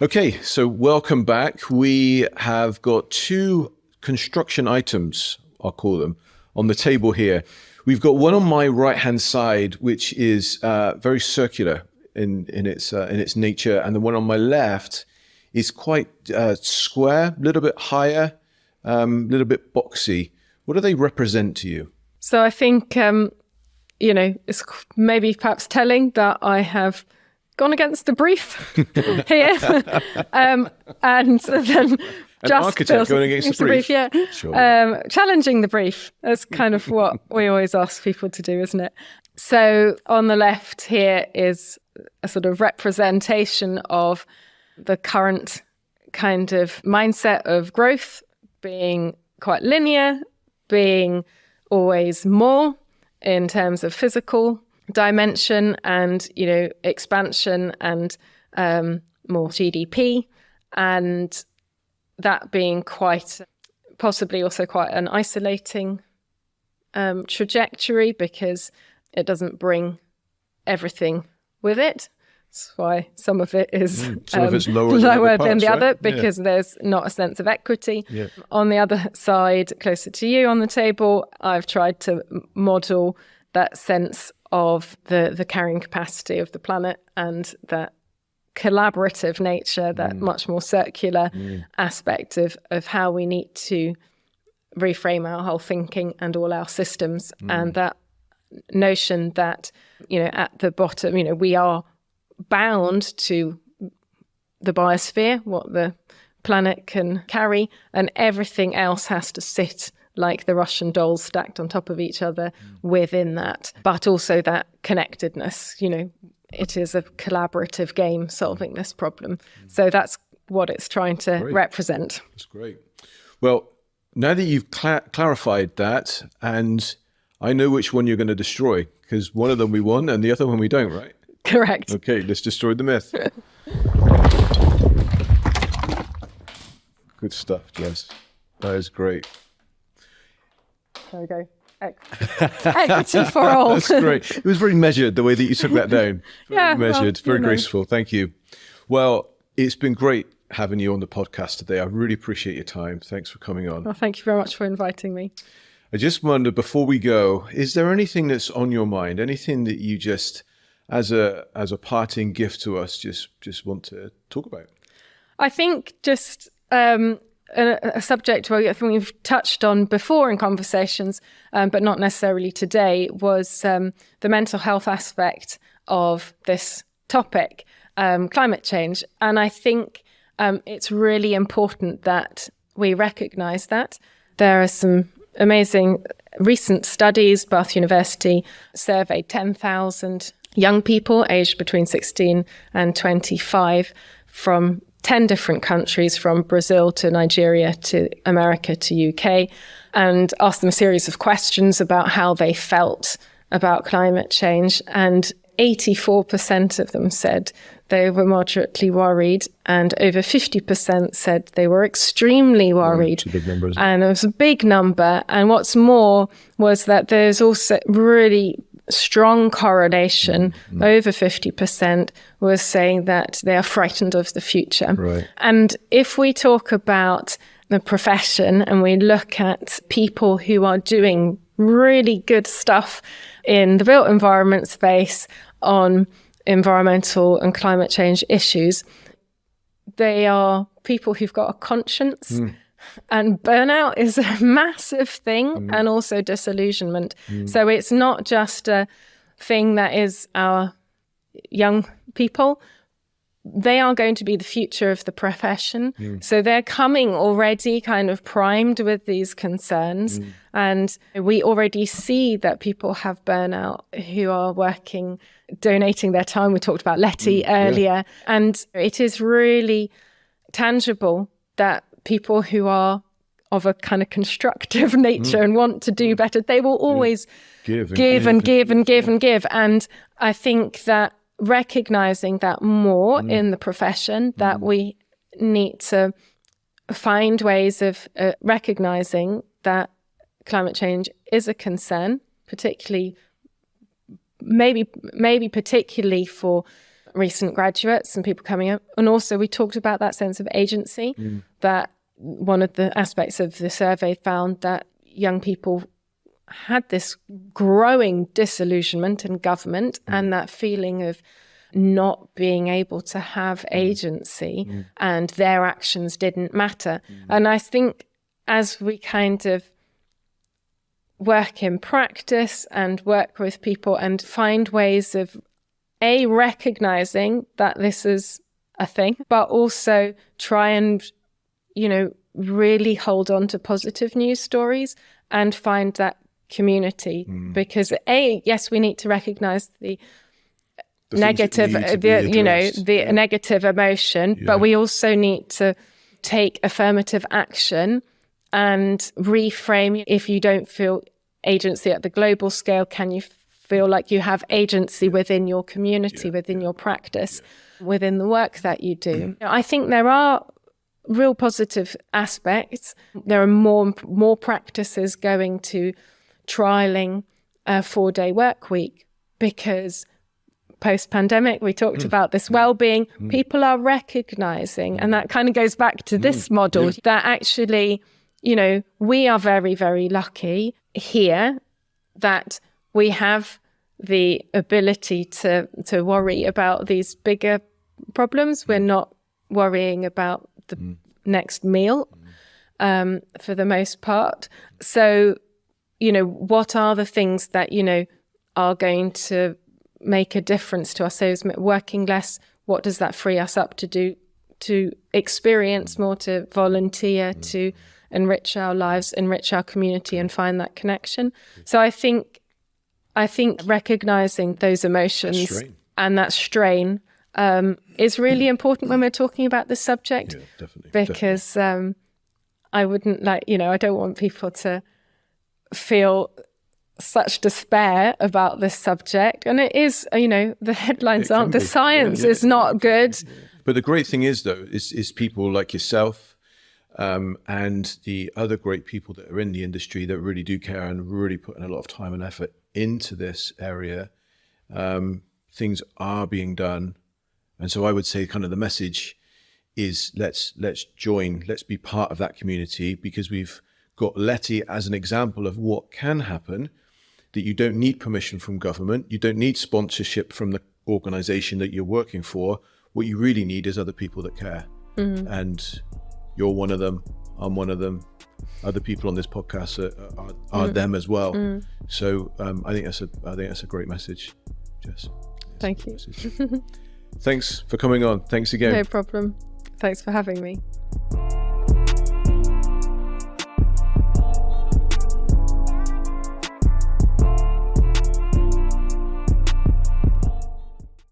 Okay, so welcome back. We have got two construction items, I'll call them, on the table here. We've got one on my right-hand side, which is very circular in its nature, and the one on my left is quite square, a little bit higher, a little bit boxy. What do they represent to you? So I think, it's maybe perhaps telling that I have gone against the brief here. And then An architect going against the brief. Yeah. Sure. Challenging the brief. That's kind of what we always ask people to do, isn't it? So on the left here is a sort of representation of the current kind of mindset of growth being quite linear, being always more in terms of physical dimension and, expansion and more GDP, and that being possibly also quite an isolating trajectory because it doesn't bring everything with it. That's why some of it is lower than the other, because there's not a sense of equity. Yeah. On the other side, closer to you on the table, I've tried to model that sense of the carrying capacity of the planet and that collaborative nature, that much more circular aspect of how we need to reframe our whole thinking and all our systems. And that notion that, at the bottom, we are bound to the biosphere, what the planet can carry, and everything else has to sit like the Russian dolls stacked on top of each other within that. But also that connectedness, it is a collaborative game solving this problem. So that's what it's trying to represent. That's great. Well, now that you've clarified that, and I know which one you're going to destroy, because one of them we won and the other one we don't, right? Correct. Okay, let's destroy the myth. Good stuff, Jess. That is great. There we go. Equity for all. That's great. It was very measured, the way that you took that down. Very measured, very graceful. Thank you. Well, it's been great having you on the podcast today. I really appreciate your time. Thanks for coming on. Well, thank you very much for inviting me. I just wonder, before we go, is there anything that's on your mind? Anything that you just, as a parting gift to us, just want to talk about? I think just a subject I think we've touched on before in conversations, but not necessarily today, was the mental health aspect of this topic, climate change. And I think it's really important that we recognise that. There are some amazing recent studies. Bath University surveyed 10,000 young people aged between 16 and 25 from 10 different countries, from Brazil to Nigeria to America to UK, and asked them a series of questions about how they felt about climate change. And 84% of them said they were moderately worried, and over 50% said they were extremely worried. Big numbers. And it was a big number. And what's more was that there's also really strong correlation. Over 50% was saying that they are frightened of the future. Right. And if we talk about the profession and we look at people who are doing really good stuff in the built environment space on environmental and climate change issues, they are people who've got a conscience. And burnout is a massive thing, and also disillusionment. So it's not just a thing that is our young people. They are going to be the future of the profession. So they're coming already kind of primed with these concerns. And we already see that people have burnout who are working, donating their time. We talked about Letty earlier. And it is really tangible that people who are of a kind of constructive nature and want to do better, they will always give. And I think that recognizing that more in the profession, that we need to find ways of recognizing that climate change is a concern, particularly, maybe particularly for recent graduates and people coming up. And also we talked about that sense of agency, that one of the aspects of the survey found that young people had this growing disillusionment in government and that feeling of not being able to have agency and their actions didn't matter. And I think as we kind of work in practice and work with people and find ways of recognizing that this is a thing, but also try and, really hold on to positive news stories and find that community. Because yes, we need to recognize the negative, negative emotion, but we also need to take affirmative action and reframe. If you don't feel agency at the global scale, can you feel like you have agency within your community, within your practice, within the work that you do? I think there are real positive aspects. There are more practices going to trialing a 4-day work week, because post-pandemic, we talked about this well-being. People are recognizing, and that kind of goes back to this model, that actually, we are very, very lucky here that we have the ability to worry about these bigger problems. We're not worrying about the next meal for the most part. So, what are the things that, are going to make a difference to us? So working less, what does that free us up to do? To experience more, to volunteer, to enrich our lives, enrich our community, and find that connection. So I think recognizing those emotions and that strain is really important when we're talking about this subject. Yeah, definitely. Because I wouldn't I don't want people to feel such despair about this subject. And it is, the headlines aren't, the science is not good. But the great thing is, though, is people like yourself and the other great people that are in the industry that really do care and really putting a lot of time and effort into this area. Things are being done. And so I would say kind of the message is let's join, let's be part of that community, because we've got Letty as an example of what can happen, that you don't need permission from government. You don't need sponsorship from the organization that you're working for. What you really need is other people that care. And you're one of them. I'm one of them. Other people on this podcast are them as well. So I think that's a great message, Jess. Thank you. Thanks for coming on. Thanks again. No problem. Thanks for having me.